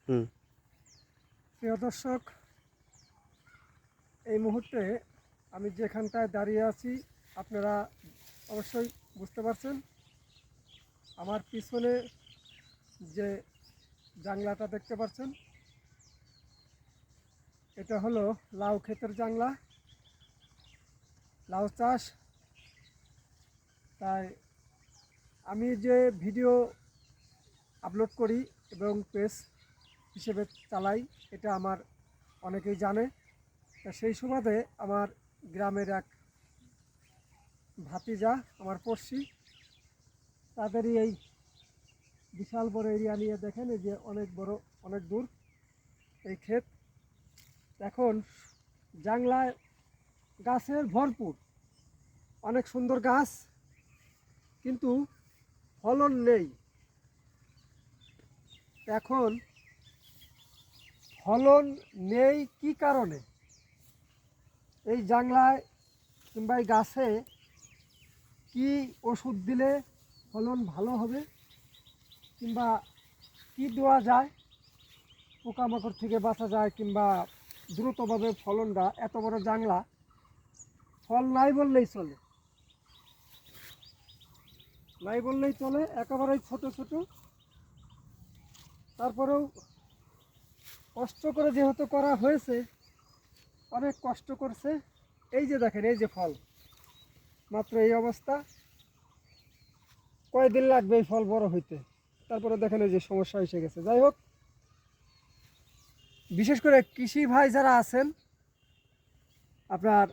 হুম। প্রিয় দর্শক, এই মুহূর্তে আমি যেখানটায় দাঁড়িয়ে আছি আপনারা অবশ্যই বুঝতে পারছেন। আমার পিছনে যে জাংলাটা দেখতে পাচ্ছেন, এটা হলো লাউ ক্ষেতের জাংলা, লাউ চাষ। তাই আমি যে ভিডিও আপলোড করি এবং পেজ হিসেবে চালাই, এটা আমার অনেকেই জানে। তা সেই সুবাদে আমার গ্রামের এক ভাতিজা, আমার পড়শি, তাদেরই এই বিশাল বড় এরিয়া নিয়ে দেখেন, এই যে অনেক বড়, অনেক দূর এই ক্ষেত। এখন জাংলায় গাছের ভরপুর, অনেক সুন্দর গাছ, কিন্তু ফলন নেই। এখন ফলন নেই কি কারণে? এই জাংলায় কিংবা এই গাছে কি ওষুধ দিলে ফলন ভালো হবে, কিংবা কি দেওয়া যায় পোকামাকড় থেকে বাঁচা যায়, কিংবা দ্রুতভাবে ফলনটা, এত বড় জাংলা ফল নাই বললেই চলে, নাই বললেই চলে, একেবারেই ছোট ছোট। তারপরেও কষ্ট করে যেহেতু করা হয়েছে, অনেক কষ্ট করছে। এই যে দেখেন, এই যে ফল, মাত্র এই অবস্থা। কয়দিন লাগবে এই ফল বড় হইতে? তারপরে দেখেন এই যে সমস্যা এসে গেছে। যাই হোক, বিশেষ করে কৃষি ভাই যারা আছেন, আপনার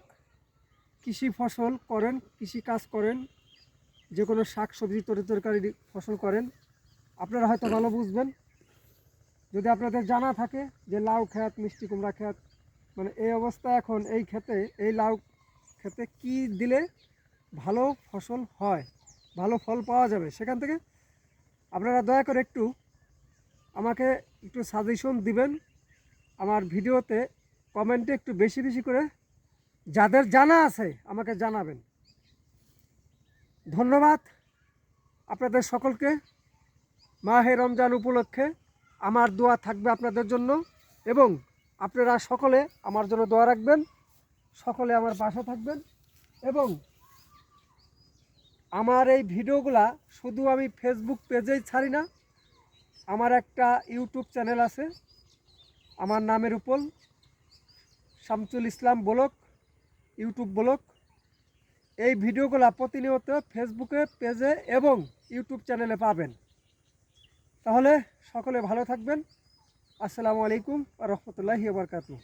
কৃষি ফসল করেন, কৃষি কাজ করেন, যে কোনো শাক সবজি তরকারি ফসল করেন, আপনারা হয়তো ভালো বুঝবেন। যদি আপনাদের জানা থাকে যে লাউ ক্ষেত, মিষ্টি কুমড়া ক্ষেত, মানে এই অবস্থা এখন এই ক্ষেতে, এই লাউ ক্ষেতে কি দিলে ভালো ফসল হয়, ভালো ফল পাওয়া যাবে, সেখান থেকে আপনারা দয়া করে একটু আমাকে একটু সাজেশন দিবেন। আমার ভিডিওতে কমেন্টে একটু বেশি বেশি করে যাদের জানা আছে আমাকে জানাবেন। ধন্যবাদ আপনাদের সকলকে। মাহে রমজান উপলক্ষে আমার দোয়া থাকবে আপনাদের জন্য, এবং আপনারা সকলে আমার জন্য দোয়া রাখবেন, সকলে আমার পাশে থাকবেন। এবং আমার এই ভিডিওগুলা শুধু আমি ফেসবুক পেজেই ছাড়ি না, আমার একটা ইউটিউব চ্যানেল আছে আমার নামের উপর, Shamsul Islam blog, YouTube blog. এই ভিডিওগুলো প্রতিনিয়ত ফেসবুকে পেজে এবং ইউটিউব চ্যানেলে পাবেন। তাহলে সকলে ভালো থাকবেন। আসসালামু আলাইকুম ওয়া রাহমাতুল্লাহি ওয়া বারাকাতুহু।